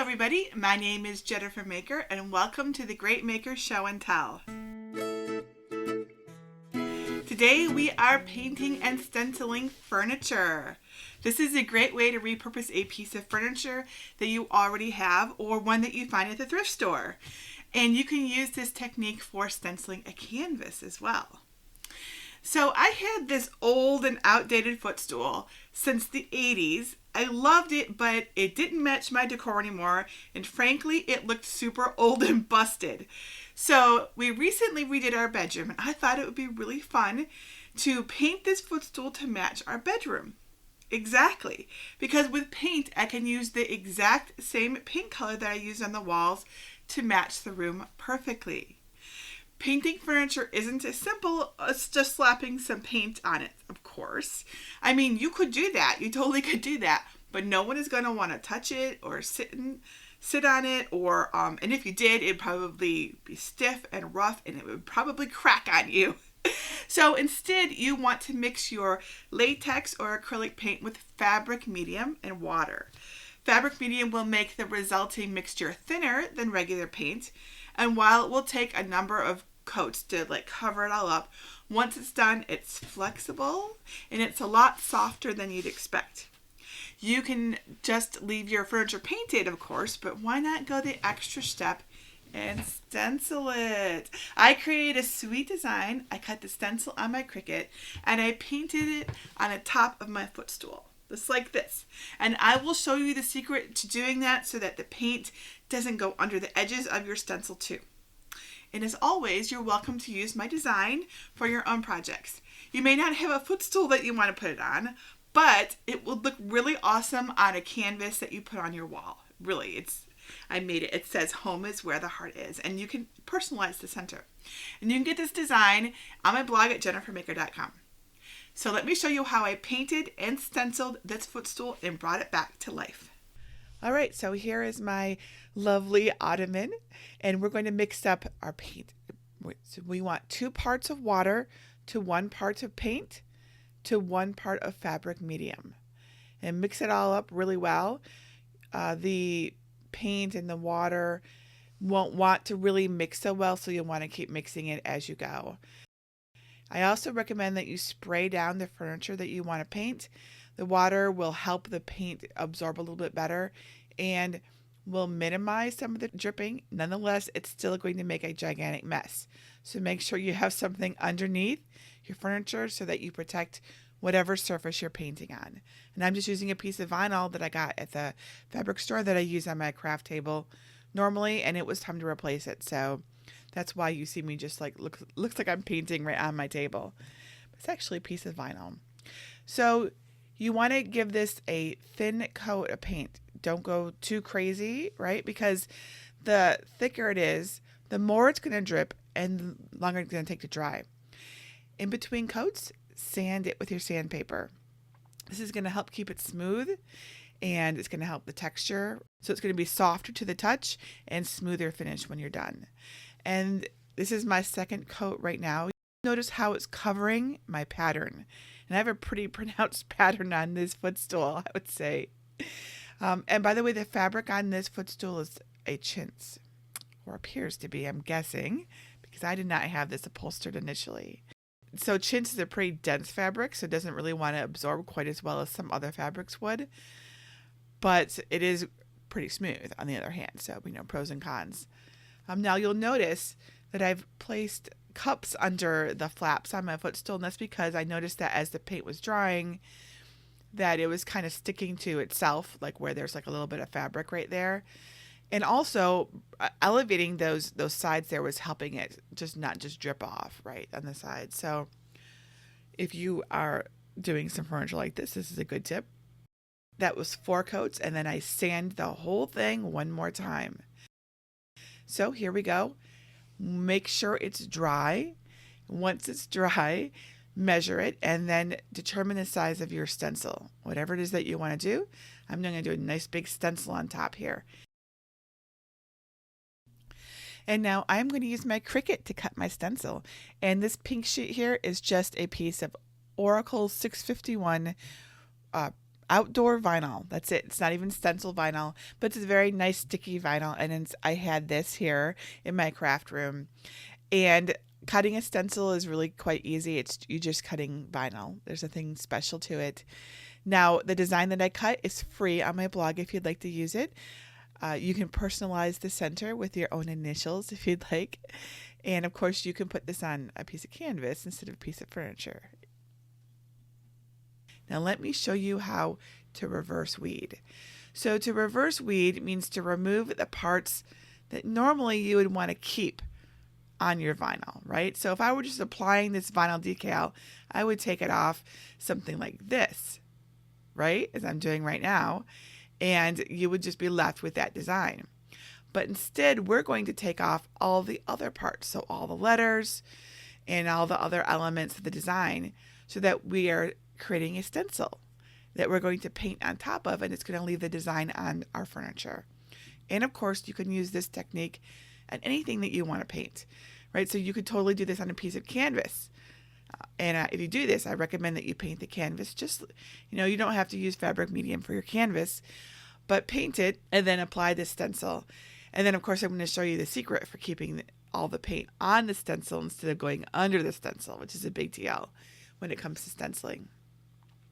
everybody, my name is Jennifer Maker and welcome to the Great Maker Show and Tell. Today we are painting and stenciling furniture. This is a great way to repurpose a piece of furniture that you already have or one that you find at the thrift store. And you can use this technique for stenciling a canvas as well. So I had this old and outdated footstool since the 80s. I loved it, but it didn't match my decor anymore, and frankly, it looked super old and busted. So we recently redid our bedroom, and I thought it would be really fun to paint this footstool to match our bedroom. Exactly, because with paint, I can use the exact same paint color that I used on the walls to match the room perfectly. Painting furniture isn't as simple as just slapping some paint on it, of course. I mean, you could do that. You totally could do that. But no one is going to want to touch it or sit on it. Or and if you did, it'd probably be stiff and rough and it would probably crack on you. So instead, you want to mix your latex or acrylic paint with fabric medium and water. Fabric medium will make the resulting mixture thinner than regular paint. And while it will take a number of coats to cover it all up, once it's done, it's flexible and it's a lot softer than you'd expect. You can just leave your furniture painted, of course, but why not go the extra step and stencil it? I created a sweet design. I cut the stencil on my Cricut and I painted it on the top of my footstool. Just like this. And I will show you the secret to doing that so that the paint doesn't go under the edges of your stencil too. And as always, you're welcome to use my design for your own projects. You may not have a footstool that you want to put it on, but it will look really awesome on a canvas that you put on your wall. Really, I made it. It says home is where the heart is. And you can personalize the center. And you can get this design on my blog at jennifermaker.com. So let me show you how I painted and stenciled this footstool and brought it back to life. All right, so here is my lovely ottoman, and we're going to mix up our paint. So we want 2 parts of water to 1 part of paint to 1 part of fabric medium. And mix it all up really well. The paint and the water won't want to really mix so well, so you'll want to keep mixing it as you go. I also recommend that you spray down the furniture that you want to paint. The water will help the paint absorb a little bit better and will minimize some of the dripping. Nonetheless, it's still going to make a gigantic mess. So make sure you have something underneath your furniture so that you protect whatever surface you're painting on. And I'm just using a piece of vinyl that I got at the fabric store that I use on my craft table normally, and it was time to replace it. So that's why you see me just looks like I'm painting right on my table. But it's actually a piece of vinyl. So you want to give this a thin coat of paint. Don't go too crazy, right? Because the thicker it is, the more it's going to drip and the longer it's going to take to dry. In between coats, sand it with your sandpaper. This is going to help keep it smooth and it's going to help the texture. So it's going to be softer to the touch and smoother finish when you're done. And this is my second coat right now. Notice how it's covering my pattern. And I have a pretty pronounced pattern on this footstool, I would say. And by the way, the fabric on this footstool is a chintz, or appears to be, I'm guessing, because I did not have this upholstered initially. So chintz is a pretty dense fabric, so it doesn't really want to absorb quite as well as some other fabrics would. But it is pretty smooth on the other hand, so we know pros and cons. Now you'll notice that I've placed cups under the flaps on my footstool, and that's because I noticed that as the paint was drying, that it was kind of sticking to itself, like where there's a little bit of fabric right there. And also elevating those sides there was helping it not just drip off right on the side. So if you are doing some furniture like this is a good tip. That was 4 coats, and then I sand the whole thing one more time. So here we go. Make sure it's dry. Once it's dry, measure it and then determine the size of your stencil. Whatever it is that you want to do. I'm going to do a nice big stencil on top here. And now I'm going to use my Cricut to cut my stencil. And this pink sheet here is just a piece of Oracal 651 outdoor vinyl. That's it. It's not even stencil vinyl, but it's a very nice sticky vinyl. And I had this here in my craft room. And cutting a stencil is really quite easy. It's you just cutting vinyl. There's nothing special to it. Now, the design that I cut is free on my blog if you'd like to use it. You can personalize the center with your own initials if you'd like. And of course, you can put this on a piece of canvas instead of a piece of furniture. Now, let me show you how to reverse weed. So to reverse weed means to remove the parts that normally you would want to keep on your vinyl, right? So if I were just applying this vinyl decal, I would take it off something like this, right? As I'm doing right now. And you would just be left with that design. But instead, we're going to take off all the other parts. So all the letters and all the other elements of the design so that we are creating a stencil that we're going to paint on top of, and it's going to leave the design on our furniture. And of course, you can use this technique on anything that you want to paint, right? So you could totally do this on a piece of canvas. And if you do this, I recommend that you paint the canvas. Just, you don't have to use fabric medium for your canvas, but paint it and then apply the stencil. And then, of course, I'm going to show you the secret for keeping all the paint on the stencil instead of going under the stencil, which is a big deal when it comes to stenciling,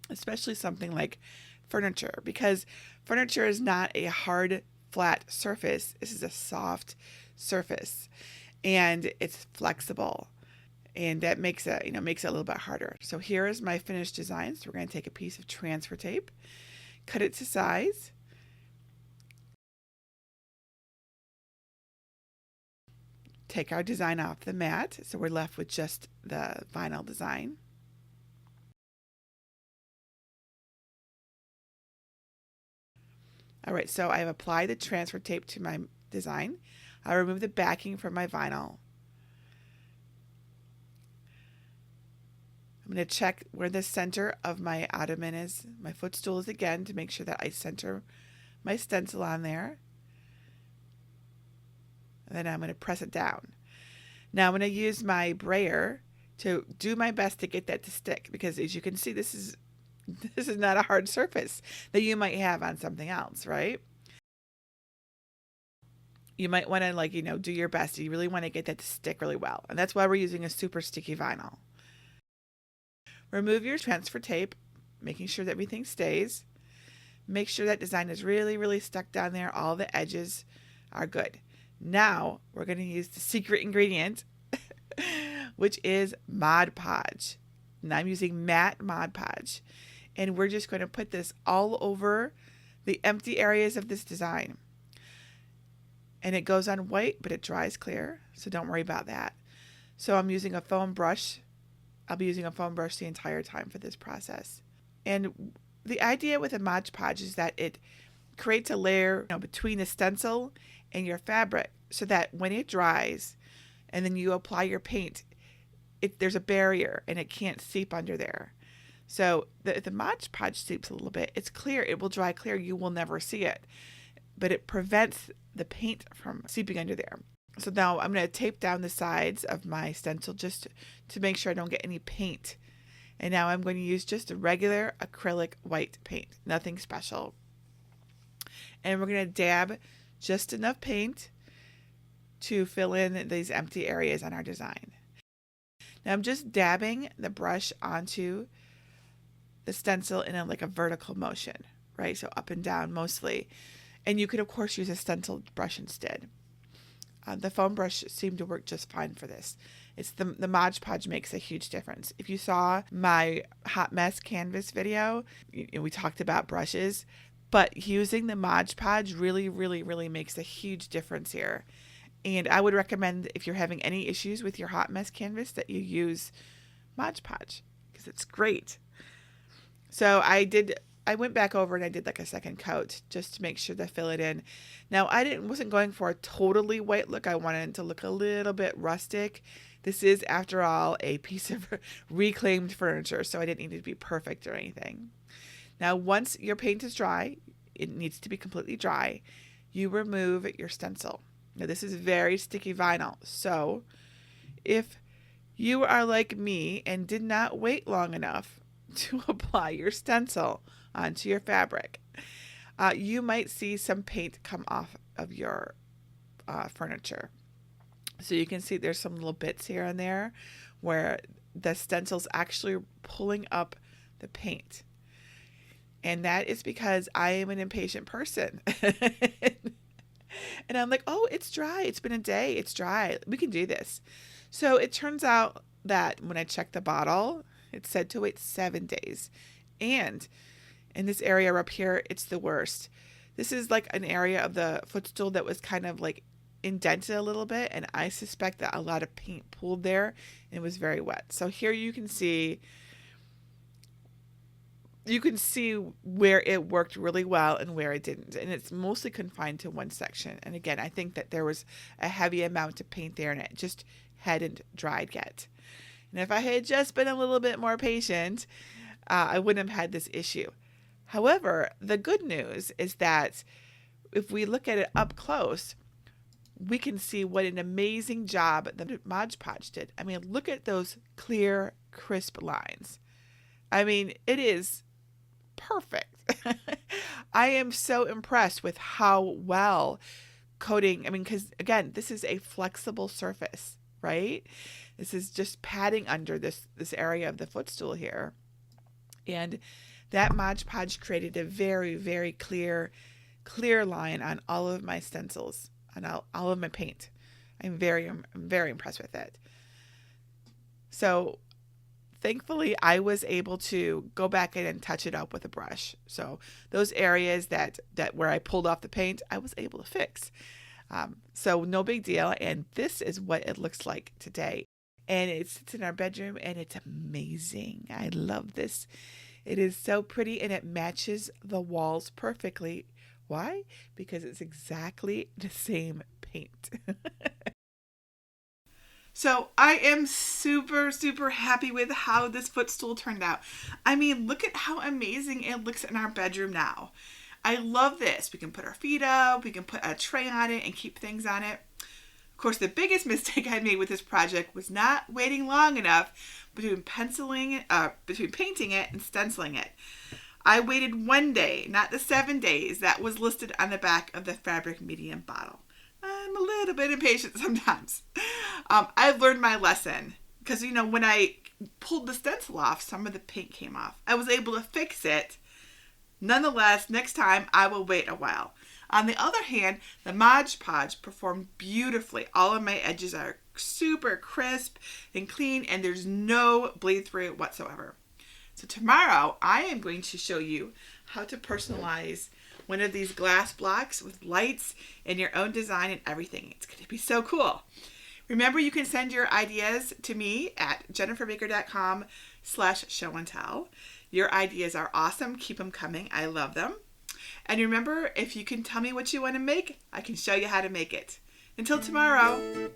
especially something like furniture, because furniture is not a hard, flat surface. This is a soft surface, and it's flexible. And that makes it, makes it a little bit harder. So here is my finished design. So we're going to take a piece of transfer tape, cut it to size. Take our design off the mat. So we're left with just the vinyl design. All right, so I've applied the transfer tape to my design. I remove the backing from my vinyl. I'm going to check where the center of my ottoman is. My footstool is again to make sure that I center my stencil on there. And then I'm going to press it down. Now I'm going to use my brayer to do my best to get that to stick, because as you can see, this is not a hard surface that you might have on something else, right? You might want to do your best. You really want to get that to stick really well. And that's why we're using a super sticky vinyl. Remove your transfer tape, making sure that everything stays. Make sure that design is really, really stuck down there. All the edges are good. Now we're going to use the secret ingredient, which is Mod Podge. And I'm using matte Mod Podge. And we're just going to put this all over the empty areas of this design. And it goes on white, but it dries clear. So don't worry about that. So I'm using a foam brush. I'll be using a foam brush the entire time for this process. And the idea with a Mod Podge is that it creates a layer between the stencil and your fabric, so that when it dries and then you apply your paint, there's a barrier and it can't seep under there. So the Mod Podge seeps a little bit. It's clear. It will dry clear. You will never see it. But it prevents the paint from seeping under there. So now I'm going to tape down the sides of my stencil just to make sure I don't get any paint. And now I'm going to use just a regular acrylic white paint, nothing special. And we're going to dab just enough paint to fill in these empty areas on our design. Now I'm just dabbing the brush onto the stencil in a vertical motion, right? So up and down mostly. And you could, of course, use a stencil brush instead. The foam brush seemed to work just fine for this. It's the Mod Podge makes a huge difference. If you saw my hot mess canvas video, we talked about brushes, but using the Mod Podge really, really, really makes a huge difference here. And I would recommend, if you're having any issues with your hot mess canvas, that you use Mod Podge, because it's great. So I went back over and I did a second coat just to make sure to fill it in. Now wasn't going for a totally white look. I wanted it to look a little bit rustic. This is, after all, a piece of reclaimed furniture, so I didn't need it to be perfect or anything. Now, once your paint is dry, it needs to be completely dry, you remove your stencil. Now, this is very sticky vinyl, so if you are like me and did not wait long enough to apply your stencil, onto your fabric, you might see some paint come off of your furniture. So you can see there's some little bits here and there where the stencil's actually pulling up the paint. And that is because I am an impatient person. And I'm like, oh, it's dry. It's been a day. It's dry. We can do this. So it turns out that when I checked the bottle, it said to wait 7 days. And in this area up here, it's the worst. This is like an area of the footstool that was kind of like indented a little bit. And I suspect that a lot of paint pooled there and it was very wet. So here you can see where it worked really well and where it didn't. And it's mostly confined to one section. And again, I think that there was a heavy amount of paint there and it just hadn't dried yet. And if I had just been a little bit more patient, I wouldn't have had this issue. However, the good news is that if we look at it up close, we can see what an amazing job the Mod Podge did. I mean, look at those clear, crisp lines. I mean, it is perfect. I am so impressed with how well coating, because again, this is a flexible surface, right? This is just padding under this area of the footstool here. And that Mod Podge created a very, very clear line on all of my stencils, on all of my paint. I'm very impressed with it. So thankfully, I was able to go back in and touch it up with a brush. So those areas that where I pulled off the paint, I was able to fix. So no big deal. And this is what it looks like today. And it sits in our bedroom and it's amazing. I love this. It is so pretty and it matches the walls perfectly. Why? Because it's exactly the same paint. So I am super, super happy with how this footstool turned out. I mean, look at how amazing it looks in our bedroom now. I love this. We can put our feet up, we can put a tray on it and keep things on it. Of course, the biggest mistake I made with this project was not waiting long enough between painting it and stenciling it. I waited 1 day, not the 7 days that was listed on the back of the fabric medium bottle. I'm a little bit impatient sometimes. I've learned my lesson because, when I pulled the stencil off, some of the paint came off. I was able to fix it. Nonetheless, next time I will wait a while. On the other hand, the Mod Podge performed beautifully. All of my edges are super crisp and clean, and there's no bleed through whatsoever. So tomorrow, I am going to show you how to personalize one of these glass blocks with lights and your own design and everything. It's going to be so cool. Remember, you can send your ideas to me at jenniferbaker.com/show-and-tell. Your ideas are awesome. Keep them coming. I love them. And remember, if you can tell me what you want to make, I can show you how to make it. Until tomorrow.